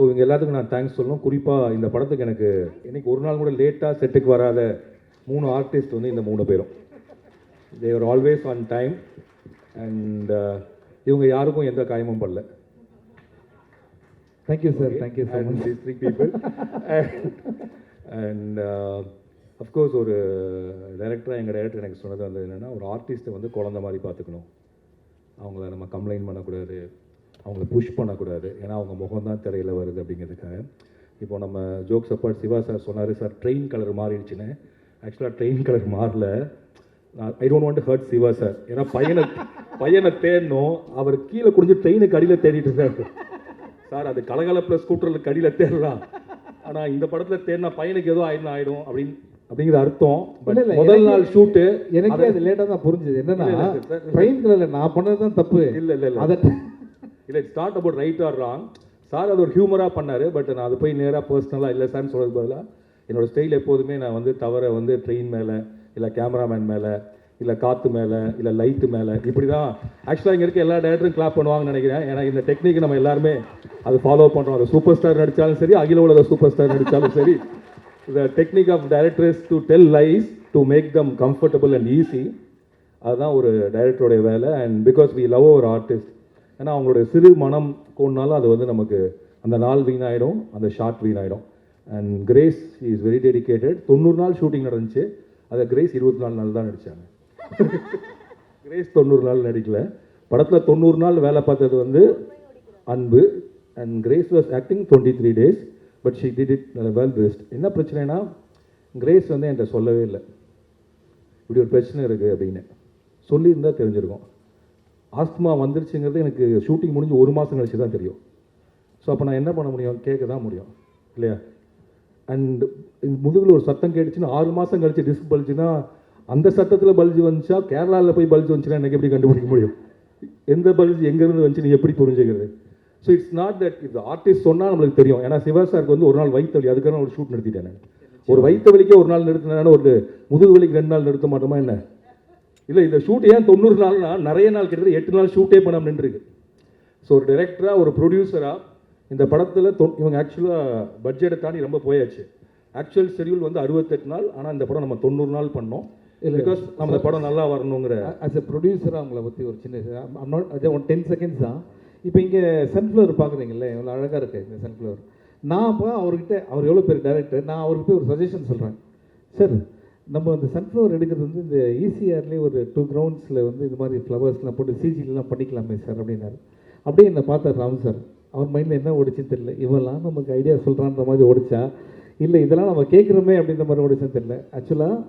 இவங்க எல்லாத்துக்கும் நான் தேங்க்ஸ் சொல்லணும். குறிப்பாக இந்த படத்துக்கு எனக்கு இன்னைக்கு ஒரு நாள் கூட லேட்டாக செட்டுக்கு வராத 3 ஆர்டிஸ்ட் வந்து இந்த 3 பேரும். They are always on time and இவங்க யாருக்கும் எந்த காயமும் படல. Thank you sir, thank you sir. These 3 people and of course ஒரு டைரக்டராக எங்கள் டைரக்டர் எனக்கு சொன்னது வந்து என்னென்னா, ஒரு ஆர்டிஸ்ட்டை வந்து குழந்த மாதிரி பார்த்துக்கணும். அவங்கள நம்ம கம்ப்ளைண்ட் பண்ணக்கூடாது, அவங்கள புஷ் பண்ணக்கூடாது, ஏன்னா அவங்க முகம் தான் திரையில் வருது அப்படிங்கிறதுக்காக. இப்போ நம்ம ஜோக்ஸ் அப்பார்ட் சிவா சார் சொன்னார், சார் ட்ரெயின் கலர் மாறிடுச்சுன்னு. ஆக்சுவலாக ட்ரெயின் கலர் மாறல. I don't want to hurt Siva sir, ஏன்னா பையனை தேடணும். அவர் கீழே குடிஞ்சு ட்ரெயினுக்கு அடியில் தேடிட்டு இருக்காரு. சார் அது கலகலப்பில் ஸ்கூட்டருக்கு அடியில் தேடலாம், ஆனால் இந்த படத்தில் தேடினா பையனுக்கு ஏதோ ஆயிடும் அப்படிங்கிற அர்த்தம். முதல் நாள் ஷூட்டு எனக்கு அது லேட்டாக தான் புரிஞ்சுது. என்னன்னா ட்ரெயின் கலரில் நான் பண்ணது தான் தப்பு. இல்லை it's not about right or wrong. Sir அது ஒரு ஹியூமராக பண்ணார். பட் நான் அது போய் நேராக பர்சனலாக இல்லை சார்னு சொல்கிறது பதிலாக என்னோடய ஸ்டைல் எப்போதுமே நான் வந்து தவறை வந்து ட்ரெயின் மேலே, இல்லை கேமராமேன் மேலே, இல்லை காற்று மேலே, இல்லை லைட்டு மேலே, இப்படி தான் ஆக்சுவலாக இங்கே இருக்க எல்லா டேரக்டரும் கிளாப் பண்ணுவாங்கன்னு நினைக்கிறேன். ஏன்னா இந்த டெக்னிக் நம்ம எல்லாருமே அது ஃபாலோ பண்ணுறோம். அது சூப்பர் ஸ்டார் நடித்தாலும் சரி, அகில உலக சூப்பர் ஸ்டார் நடித்தாலும் சரி, the technique of directors to tell lies to make them comfortable and easy, அதுதான் ஒரு டைரக்டருடைய வேலை. And because we love our artist, ஏன்னா அவங்களுடைய சிறு மனம் கோணாலும் அது வந்து நமக்கு அந்த நாள் வீணாயிடும், அந்த ஷார்ட் வீணாயிடும். And Grace is very dedicated. 90 நாள் ஷூட்டிங் நடந்துச்சு, அதை கிரேஸ் 24 நாள் தான் நடித்தாங்க. கிரேஸ் 90 நாள் நடிக்கல. படத்தில் 90 நாள் வேலை பார்த்தது வந்து அன்பு. And grace was acting 23 days, but she did it well best. என்ன பிரச்சனைனா, கிரேஸ் வந்து என்கிட்ட சொல்லவே இல்லை இப்படி ஒரு பிரச்சனை இருக்குது அப்படின்னு. சொல்லியிருந்தால் தெரிஞ்சிருக்கும். ஆஸ்துமா வந்துருச்சுங்கிறது எனக்கு ஷூட்டிங் முடிஞ்சு 1 மாதம் கழிச்சு தான் தெரியும். ஸோ அப்போ நான் என்ன பண்ண முடியும்? கேட்க தான் முடியும் இல்லையா? அண்ட் முதுகில் ஒரு சத்தம் கேட்டுச்சுன்னா 6 மாதம் கழிச்சு டிஸ்க் பல்ஜுன்னா, அந்த சத்தத்தில் பல்ஜு வந்துச்சா கேரளாவில் போய் பல்ஜு வந்துச்சுன்னா எனக்கு எப்படி கண்டுபிடிக்க முடியும்? எந்த பல்ஜு எங்கேருந்து வந்துச்சு நீ எப்படி புரிஞ்சுக்கிறது? ஸோ இட்ஸ் நாட் தட் இது ஆர்டிஸ்ட் சொன்னால் நம்மளுக்கு தெரியும். ஏன்னா சிவா சாருக்கு வந்து ஒரு நாள் வயிற்று வலி, அதுக்காக ஒரு ஷூட் நிறுத்திட்டேன் நான். ஒரு வயிற்று வலிக்கே ஒரு நாள் நிறுத்தினேன்னா ஒரு முதுகு வலிக்கு 2 நாள் நிறுத்த மாட்டோமா என்ன? இல்லை இந்த ஷூட் ஏன் 90 நாள்னா, நிறைய நாள் கிட்டத்தட்ட 8 நாள் ஷூட்டே பண்ணாமல் நின்றுருக்கு. ஸோ ஒரு டைரக்டராக, ஒரு ப்ரொடியூசராக இந்த படத்தில் இவங்க ஆக்சுவலாக பட்ஜெட்டை தாண்டி ரொம்ப போயாச்சு. ஆக்சுவல் ஷெடியூல் வந்து 68 நாள், ஆனால் இந்த படம் நம்ம 90 நாள் பண்ணோம். பிகாஸ் நம்ம இந்த படம் நல்லா வரணுங்கிற. ஆஸ் எ ப்ரொடியூசராக அவங்கள பற்றி ஒரு சின்ன 10 செகண்ட்ஸ் தான். இப்போ இங்கே சன்ஃப்ளவர் பார்க்குறீங்கல்ல, எவ்வளோ அழகாக இருக்குது இந்த சன்ஃப்ளவர். நான் இப்போ அவர்கிட்ட, அவர் எவ்வளோ பெரிய டைரக்டர், நான் அவருக்கு போய் ஒரு சஜஷன் சொல்கிறேன். சார் நம்ம அந்த சன்ஃப்ளவர் எடுக்கிறது வந்து இந்த ஈசிஆர்லேயே ஒரு 2 கிரவுண்ட்ஸில் வந்து இது மாதிரி ஃப்ளவர்ஸ்லாம் போட்டு சிஜிலாம் பண்ணிக்கலாமே சார் அப்படின்னாரு. அப்படியே என்னை பார்த்தார் ராம் சார். அவர் மைண்டில் என்ன ஓடிச்சுன்னு தெரியல. இவெல்லாம் நமக்கு ஐடியா சொல்கிறான்ற மாதிரி ஓடிச்சா, இல்லை இதெல்லாம் நம்ம கேட்குறோமே அப்படின்ற மாதிரி ஓடிச்சுன்னு தெரியல. ஆக்சுவலாக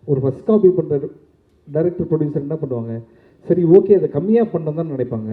ஒரு ஃபஸ்ட் காப்பி பண்ணுற டைரக்டர் ப்ரொடியூசர் என்ன பண்ணுவாங்க, சரி ஓகே அதை கம்மியாக பண்ணணும் தான் நினைப்பாங்க.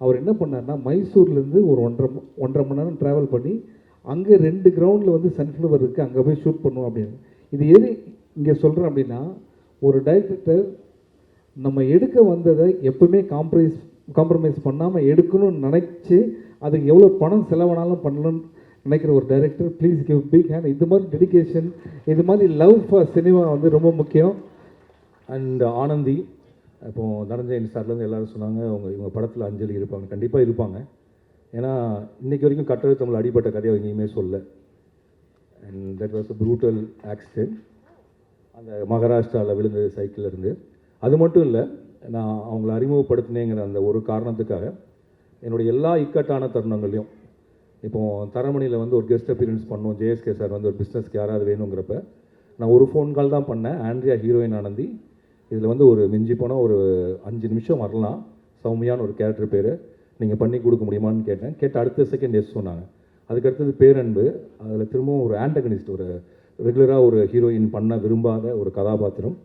அவர் என்ன பண்ணார்னா, மைசூர்லேருந்து ஒரு 1.5 மணி நேரம் ட்ராவல் பண்ணி அங்கே 2 கிரவுண்டில் வந்து சன்ஃப்ளவர் இருக்குது, அங்கே போய் ஷூட் பண்ணுவோம் அப்படின்னு. இது எது இங்கே சொல்கிறேன் அப்படின்னா, ஒரு டைரக்டர் நம்ம எடுக்க வந்ததை எப்பவுமே காம்ப்ரமைஸ் பண்ணாமல் எடுக்கணும்னு நினச்சி அதுக்கு எவ்வளோ பணம் செலவானாலும் பண்ணணும்னு நினைக்கிற ஒரு director, please give big hand. இது மாதிரி டெடிக்கேஷன், இது மாதிரி லவ் ஃபார் சினிமா வந்து ரொம்ப முக்கியம். அண்ட் ஆனந்தி, இப்போது தனஞ்சயன் சார்லேருந்து எல்லோரும் சொன்னாங்க இவங்க படத்தில் அஞ்சலி இருப்பாங்க. கண்டிப்பாக இருப்பாங்க. ஏன்னா இன்றைக்கி வரைக்கும் கட்டழத்தமிழ் அடிப்பட்ட கதையை எங்கேயுமே சொல்ல. And that was a brutal accident. அந்த மகாராஷ்டிராவில் விழுந்தது சைக்கிளில் இருந்து. அது மட்டும் இல்லை, நான் அவங்கள அறிமுகப்படுத்தினேங்கிற அந்த ஒரு காரணத்துக்காக என்னுடைய எல்லா இக்கட்டான தருணங்களையும், இப்போது தரமணியில் வந்து ஒரு கெஸ்ட் அப்பியரன்ஸ் பண்ணோம், ஜேஎஸ்கே சார் வந்து ஒரு பிஸ்னஸ்க்கு யாராவது வேணுங்கிறப்ப நான் ஒரு ஃபோன் கால் தான் பண்ணேன். ஆண்ட்ரியா ஹீரோயின் ஆனந்தி, இதில் வந்து ஒரு மிஞ்சி போனால் ஒரு 5 நிமிஷம் வரலாம், சௌமியான ஒரு கேரக்டர் பேர், நீங்கள் பண்ணி கொடுக்க முடியுமான்னு கேட்டேன். அடுத்த செகண்ட் எஸ் சொன்னாங்க. அதுக்கடுத்தது பேரன்பு, அதில் திரும்பவும் ஒரு ஆண்டகனிஸ்ட், ஒரு ரெகுலராக ஒரு ஹீரோயின் பண்ண விரும்பாத ஒரு கதாபாத்திரம்.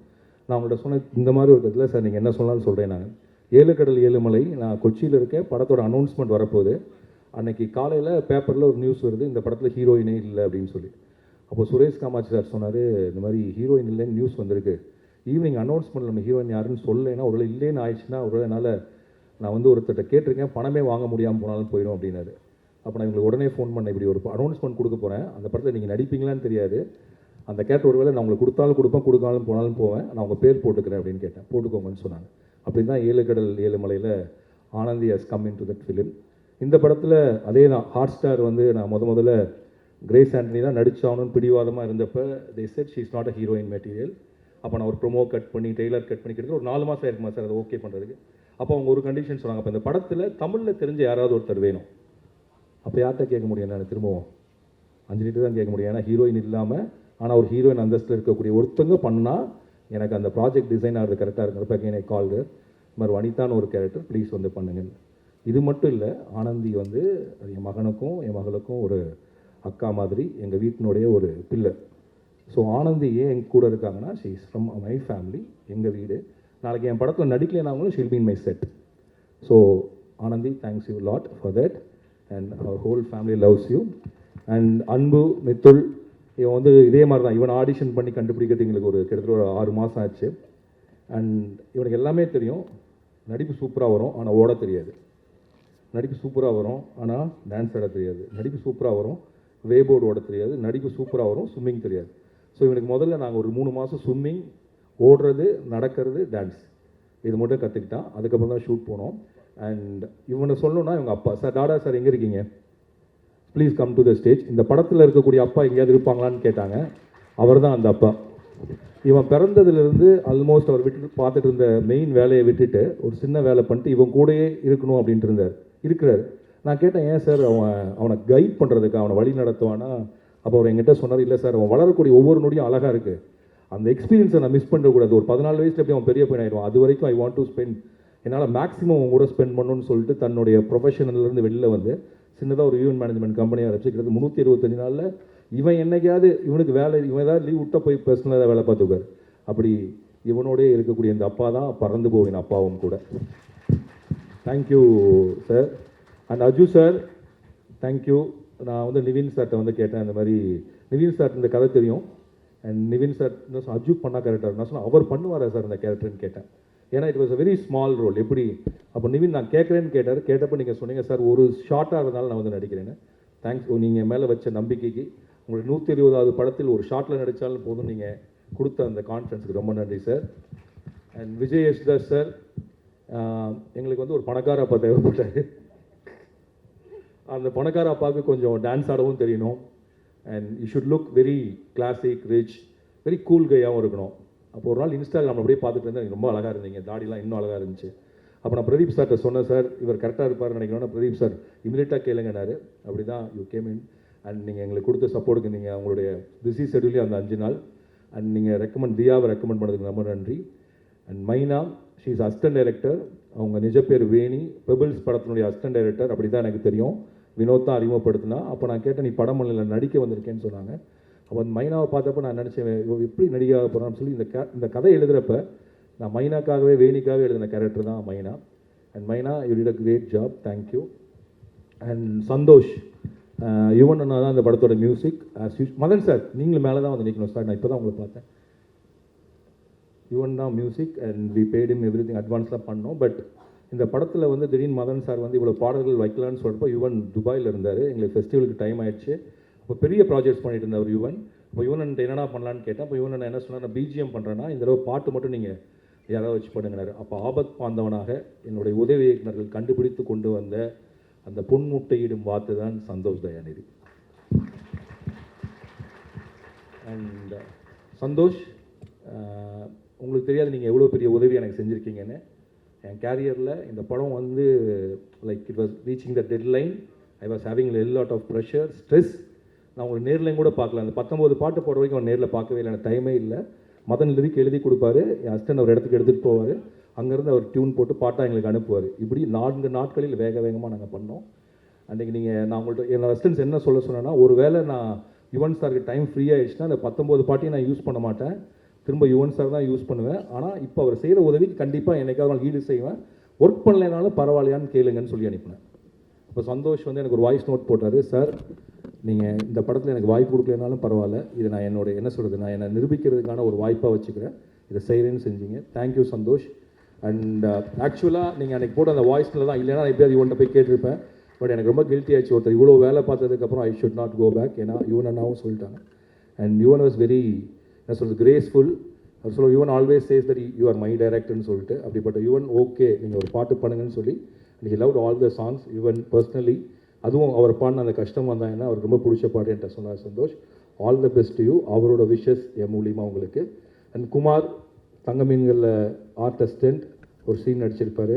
நான் அவங்கள்ட்ட சொன்னேன், இந்த மாதிரி ஒரு இதில் சார் நீங்கள் என்ன சொன்னாலும் சொல்கிறேன். நான் 7 கடல் 7 மலை, நான் கொச்சியில் இருக்கேன், படத்தோட அனௌன்ஸ்மெண்ட் வரப்போகுது. அன்றைக்கி காலையில் பேப்பரில் ஒரு நியூஸ் வருது, இந்த படத்தில் ஹீரோயினே இல்லை அப்படின்னு சொல்லி. அப்போ சுரேஷ் காமாட்சி சார் சொன்னார், இந்த மாதிரி ஹீரோயின் இல்லைன்னு நியூஸ் வந்திருக்கு, ஈவினிங் அனௌன்ஸ்மெண்ட் நம்ம ஹீரோயின் யாருன்னு சொல்லலைன்னா, ஒருவேளை இல்லைன்னு ஆயிடுச்சுன்னா ஒருவேளை என்னால் நான் வந்து ஒருத்தர்கிட்ட கேட்டிருக்கேன், பணமே வாங்க முடியாமல் போனாலும் போயிடும் அப்படின்னாரு. அப்போ நான் இவங்களுக்கு உடனே ஃபோன் பண்ணேன், இப்படி ஒரு அனௌன்ஸ்மெண்ட் கொடுக்க போகிறேன், அந்த படத்தில் நீங்கள் நடிப்பீங்களான்னு தெரியாது, அந்த கேட்ட ஒருவேளை நான் உங்களுக்கு கொடுத்தாலும் கொடுப்பேன், கொடுக்காலும் போனாலும் போவேன், நான் உங்கள் பேர் போட்டுக்கிறேன் அப்படின்னு கேட்டேன். போட்டுக்கோங்கன்னு சொன்னாங்க. அப்படி தான் 7 கடல் 7 மலையில் Anandhi has come into that film. இந்த படத்தில் அதே தான் ஹாட் ஸ்டார் வந்து நான் முதல்ல கிரேஸ் ஆண்டனி தான் நடிச்சாகணும்னு பிடிவாதமாக இருந்தப்போ they said she is not a heroine material. அப்போ நான் ஒரு ப்ரொமோ கட் பண்ணி டெய்லர் கட் பண்ணி கிட்டத்தட்ட ஒரு 4 மாதம் இருக்குமா சார் அதை ஓகே பண்ணுறதுக்கு. அப்போ அவங்க ஒரு கண்டிஷன் சொன்னாங்க, அப்போ இந்த படத்தில் தமிழில் தெரிஞ்ச யாராவது ஒருத்தர் வேணும். அப்போ யார்கிட்ட கேட்க முடியும், நான் திரும்பவும் அஞ்சலிட்டு தான் கேட்க முடியும். ஏன்னா ஹீரோயின் இல்லாமல் ஆனால் ஒரு ஹீரோயின் அந்தஸ்தில் இருக்கக்கூடிய ஒருத்தங்க பண்ணால் எனக்கு அந்த ப்ராஜெக்ட் டிசைன் ஆகிறது கரெக்டாக இருக்கிறப்ப என்னை கால்டு இது மாதிரி வனிதான்னு ஒரு கேரக்டர் ப்ளீஸ் வந்து பண்ணுங்க. இது மட்டும் இல்லை, ஆனந்தி வந்து என் மகனுக்கும் என் மகளுக்கும் ஒரு அக்கா மாதிரி, எங்கள் வீட்டினுடைய ஒரு பிள்ளை. ஸோ ஆனந்தி ஏன் எங்க கூட இருக்காங்கன்னா, she is from my family, எங்கள் வீடு. நாளைக்கு என் படத்தில் நடிக்கலைனாங்களும் she'll be in my set. So Anandhi, thanks you lot for that and our whole family loves you. And Anbu, Mithul, இவன் வந்து இதே மாதிரி தான், இவன் ஆடிஷன் பண்ணி கண்டுபிடிக்கிறது எங்களுக்கு ஒரு கிட்டத்தட்ட ஒரு 6 மாதம் ஆச்சு. அண்ட் இவனுக்கு எல்லாமே தெரியும், நடிப்பு சூப்பராக வரும் ஆனால் ஓட தெரியாது, நடிப்பு சூப்பராக வரும் ஆனால் டான்ஸ் ஆட தெரியாது, நடிப்பு சூப்பராக வரும் வேபோர்டு ஓட தெரியாது, நடிப்பு சூப்பராக வரும் ஸ்விம்மிங் தெரியாது. ஸோ இவனுக்கு முதல்ல நாங்கள் ஒரு 3 மாதம் ஸ்விம்மிங், ஓடுறது, நடக்கிறது, டான்ஸ் இது மட்டும் கற்றுக்கிட்டான். அதுக்கப்புறம் தான் ஷூட் போனோம். அண்ட் இவனை சொல்லணும்னா இவங்க அப்பா, சார் டாடா சார் எங்கே இருக்கீங்க, please come to the stage. இந்த படத்தில் இருக்கக்கூடிய அப்பா எங்கேயாவது இருப்பாங்களான்னு கேட்டாங்க. அவர் தான் அந்த அப்பா. இவன் பிறந்ததுலேருந்து ஆல்மோஸ்ட் அவர் பார்த்துட்டு இருந்த மெயின் வேலையை விட்டுட்டு ஒரு சின்ன வேலை பண்ணிட்டு இவன் கூடயே இருக்கணும் அப்படின்ட்டு இருக்கிறார். நான் கேட்டேன், ஏன் சார் அவனை கைட் பண்ணுறதுக்கு, அவனை வழி நடத்துவானா? அப்போ அவர் என்கிட்ட சொன்னார், இல்லை சார், அவன் வளரக்கூடிய ஒவ்வொரு நொடியும் அழகாக இருக்குது, அந்த எக்ஸ்பீரியன்ஸை நான் மிஸ் பண்ணக்கூடாது. ஒரு 14 வயசில் எப்படி அவன் பெரிய பையன் ஆகிடுவான், அது வரைக்கும் ஐ வாண்ட் டு ஸ்பெண்ட், என்னால் மேக்ஸிமம் அவன் கூட ஸ்பெண்ட் பண்ணணும்னு சொல்லிட்டு தன்னுடைய ப்ரொஃபஷனல்லேருந்து வெளியில் வந்து சின்னதாக ஒரு ஈவென்ட் மேனேஜ்மெண்ட் கம்பெனியாக வச்சுக்கிறது. 325 நாளில் இவன் என்னைக்காவது இவனுக்கு வேலை, இவன் ஏதாவது லீவ் விட்டால் போய் பர்சனலாக வேலை பார்த்துக்கார். அப்படி இவனோடய இருக்கக்கூடிய இந்த அப்பா தான் பறந்து போவின் அப்பாவும் கூட. Thank you sir. And Aju sir, thank you. நான் வந்து நிவின் சார்கிட்ட வந்து கேட்டேன், இந்த மாதிரி நிவின் சார் இந்த கதை தெரியும், அண்ட் நிவின் சார் அஜு பண்ணா கேரக்டர், நான் சொன்னேன் அவர் பண்ணுவாரா சார் இந்த கேரக்டர்னு கேட்டேன். ஏன்னா it was a very small role. எப்படி அப்போ நிவின் நான் கேட்குறேன்னு கேட்டார். கேட்டப்போ நீங்கள் சொன்னீங்க சார் ஒரு ஷார்ட்டாக இருந்தாலும் நான் வந்து நடிக்கிறேன்னு. தேங்க்ஸ், நீங்கள் மேலே வச்ச நம்பிக்கைக்கு. உங்களுக்கு 120வது படத்தில் ஒரு ஷார்ட்டில் நடித்தாலும் போதும் நீங்கள் கொடுத்த அந்த கான்ஃபிடன்ஸுக்கு ரொம்ப நன்றி sir. And Vijay Yesudas sir, எங்களுக்கு வந்து ஒரு பணக்கார அப்பா தேவைப்பட்டார். அந்த பணக்கார அப்பாவுக்கு கொஞ்சம் டான்ஸ் ஆடவும் தெரியணும், and you should look very classic, rich, very cool கையாகவும் இருக்கணும். அப்போ ஒரு நாள் இன்ஸ்டாகிராம் அப்படியே பார்த்துட்டு இருந்தேன், ரொம்ப அழகாக இருந்தீங்க, தாடிலாம் இன்னும் அழகாக இருந்துச்சு. அப்போ நான் பிரதீப் சார்கிட்ட சொன்னேன், சார் இவர் கரெக்டாக இருப்பார்னு நினைக்கிறோன்னா, பிரதீப் சார் இமீடியட்டாக கேளுங்கனாரு. அப்படி தான் யூ கேம் இன். அண்ட் நீங்கள் எங்களுக்கு கொடுத்த சப்போர்ட்டுக்கு, நீங்கள் அவங்களுடைய பிஸி ஷெடியூலே அந்த 5 நாள், அண்ட் நீங்கள் தியாவை ரெக்கமெண்ட் பண்ணதுக்கு ரொம்ப நன்றி. அண்ட் மைனா, ஷீ இஸ் அசிஸ்டன்ட் டைரக்டர், அவங்க நிஜ பேர் வேணி, பெபிள்ஸ் படத்தினுடைய அசிஸ்டன்ட் டைரக்டர், அப்படி தான் எனக்கு தெரியும். வினோத் தான் அறிமுகப்படுத்தினா. அப்போ நான் கேட்டேன், நீ படம் பண்ணல நடிக்க வந்திருக்கேன்னு சொன்னாங்க. அப்போ அந்த மைனாவை பார்த்தப்போ நான் நினச்சேன், எப்படி நடிகாக போகிறான்னு சொல்லி இந்த கதை எழுதுகிறப்ப நான் மைனாக்காகவே வேணிக்காகவே எழுதின கேரக்டர் தான் Myna. And Myna, you did a great job, thank you. And Santhosh, Yuvan அண்ணா தான் இந்த படத்தோட மியூசிக். மதன் சார் நீங்களும் மேலே தான் வந்து நிற்கணும் சார், நான் இப்போ தான் உங்களை பார்த்தேன். யுவன் தான் music and we paid him everything, அட்வான்ஸ்லாம் பண்ணோம். பட் இந்த படத்தில் வந்து திடீர்னு மதன் சார் வந்து இவ்வளோ பாடல்கள் வைக்கலான்னு சொல்கிறப்போ யுவன் துபாயில் இருந்தார். எங்களுக்கு ஃபெஸ்டிவலுக்கு டைம் ஆயிடுச்சு. அப்போ பெரிய ப்ராஜெக்ட்ஸ் பண்ணிட்டு இருந்தார் யுவன். இப்போ யுவன் என்னடா பண்ணலான்னு கேட்டேன். அப்போ யுவன் என்ன சொன்னால், நான் பிஜிஎம் பண்ணுறேன்னா இந்த தடவை பாட்டு மட்டும் நீங்கள் யாராவது வச்சு பண்ணுங்கிறாரு. அப்போ ஆபத் பாந்தவனாக என்னுடைய உதவி இயக்குநர்கள் கண்டுபிடித்து கொண்டு வந்த அந்த பொன்முட்டையிடும் வார்த்தை தான் சந்தோஷ் தயாநிதி. அண்ட் சந்தோஷ், உங்களுக்கு தெரியாது நீங்கள் எவ்வளோ பெரிய உதவி எனக்கு செஞ்சுருக்கீங்கன்னு. என் கேரியரில் இந்த படம் வந்து like it was reaching the deadline. I was having a lot of pressure, stress. நான் உங்களுக்கு நேர்லையும் கூட பார்க்கல. அந்த 19 பாட்டு போடுற வரைக்கும் அவன் நேரில் பார்க்கவே இல்லை, எனக்கு டைமே இல்லை. மதன் லிரிக் எழுதி கொடுப்பாரு, என் அசிஸ்டன்ட் அவர் இடத்துக்கு எடுத்துகிட்டு போவார், அங்கேருந்து அவர் டியூன் போட்டு பாட்டாக எங்களுக்கு அனுப்புவார். இப்படி 4 நாட்களில் வேகமாக நாங்கள் பண்ணோம். அன்றைக்கி நான் உங்கள்கிட்ட என்னோட அசிஸ்டன்ஸ் என்ன சொன்னேன்னா, ஒரு வேளை நான் யுவன் சாருக்கு டைம் ஃப்ரீ ஆகிடுச்சுன்னா அந்த 19 பாட்டையும் நான் யூஸ் பண்ண மாட்டேன், திரும்ப யுவன் சார் தான் யூஸ் பண்ணுவேன். ஆனால் இப்போ அவர் செய்கிற உதவிக்கு கண்டிப்பாக என்னைக்காவது நான் ஈடு செய்வேன், ஒர்க் பண்ணலைனாலும் பரவாயில்லையான்னு கேளுங்கன்னு சொல்லி அனுப்பினேன். இப்போ சந்தோஷ் வந்து எனக்கு ஒரு வாய்ஸ் நோட் போட்டார், சார் நீங்கள் இந்த படத்தில் எனக்கு வாய்ப்பு கொடுக்கலனாலும் பரவாயில்ல, இது நான் நான் என்னை நிரூபிக்கிறதுக்கான ஒரு வாய்ப்பாக வச்சுக்கிறேன், இதை செய்கிறேன்னு செஞ்சீங்க. தேங்க்யூ சந்தோஷ். அண்ட் ஆக்சுவலாக நீங்கள் அன்றைக்கி போட்ட அந்த வாய்ஸில் தான், இல்லைனா நான் எப்படியாவது இவன்கிட்ட போய் கேட்டிருப்பேன். பட் எனக்கு ரொம்ப கில்ட்டி ஆயிடுச்சு, ஒருத்தர் இவ்வளோ வேலை பார்த்ததுக்கப்புறம் I should not go back. ஏன்னா யுவன் அண்ணாவும் சொல்லிட்டாங்க. அண்ட் யுவன் வாஸ் வெரி, என்ன சொல்கிறது, கிரேஸ்ஃபுல். அவர் சொல்ல, Yuvan always says that you are my டைரக்டர்னு சொல்லிட்டு, அப்படிப்பட்ட யுவன் ஓகே நீங்கள் ஒரு பாட்டு பண்ணுங்கன்னு சொல்லி he loved all the songs, even personally. அதுவும் அவர் பாடின அந்த கஷ்டம் வந்தாங்கன்னா அவருக்கு ரொம்ப பிடிச்ச பாட்டு என்கிட்ட சொன்னார் Santhosh. All the best you. அவரோட விஷஸ் என் மூலியமாக உங்களுக்கு. அண்ட் குமார் தங்க மீன்களில் ஆர்ட் அசிஸ்டன்ட் ஒரு சீன் நடிச்சிருப்பார்.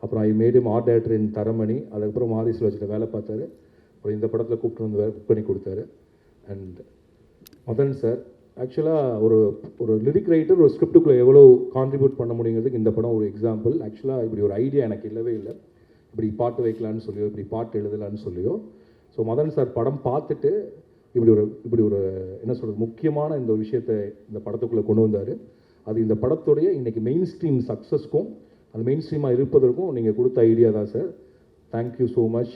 அப்புறம் I made him art director in Taramani. அதுக்கப்புறம் மாரிஸ் லாஜில் வேலை பார்த்தாரு. அப்புறம் இந்த படத்தில் கூப்பிட்டு வந்து புக் பண்ணி கொடுத்தாரு. அண்ட் மதன் சார் ஆக்சுவலாக ஒரு லிரிக் ரைட்டர் ஒரு ஸ்கிரிப்டுக்குள்ளே எவ்வளோ கான்ட்ரிபியூட் பண்ண முடியுங்கிறதுக்கு இந்த படம் ஒரு எக்ஸாம்பிள். ஆக்சுவலாக இப்படி ஒரு ஐடியா எனக்கு இல்லவே இல்லை. இப்படி பாட்டு வைக்கலான்னு சொல்லியோ இப்படி பாட்டு எழுதலான்னு சொல்லியோ. ஸோ மதன் சார் படம் பார்த்துட்டு இப்படி ஒரு என்ன சொல்கிறது முக்கியமான இந்த ஒரு விஷயத்தை இந்த படத்துக்குள்ளே கொண்டு வந்தார். அது இந்த படத்துடைய இன்றைக்கி மெயின் ஸ்ட்ரீம் சக்ஸஸ்க்கும் அது மெயின் ஸ்ட்ரீமாக இருப்பதற்கும் நீங்கள் கொடுத்த ஐடியா தான் sir. Thank you so much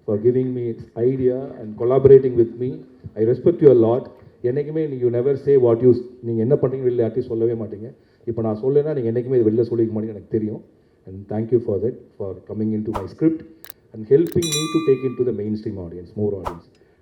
for giving me idea and collaborating with me. I respect you lot. என்றைக்குமே you never say what use. நீங்கள் என்ன பண்ணுறீங்க வெளில யார்ட்டையும் சொல்லவே மாட்டீங்க. இப்போ நான் சொல்லலைன்னா நீங்கள் என்றைக்குமே இது வெளில சொல்லிக்க மாட்டீங்க எனக்கு தெரியும். And thank you for that, for coming into my script and helping me to take into the mainstream audience, more audience.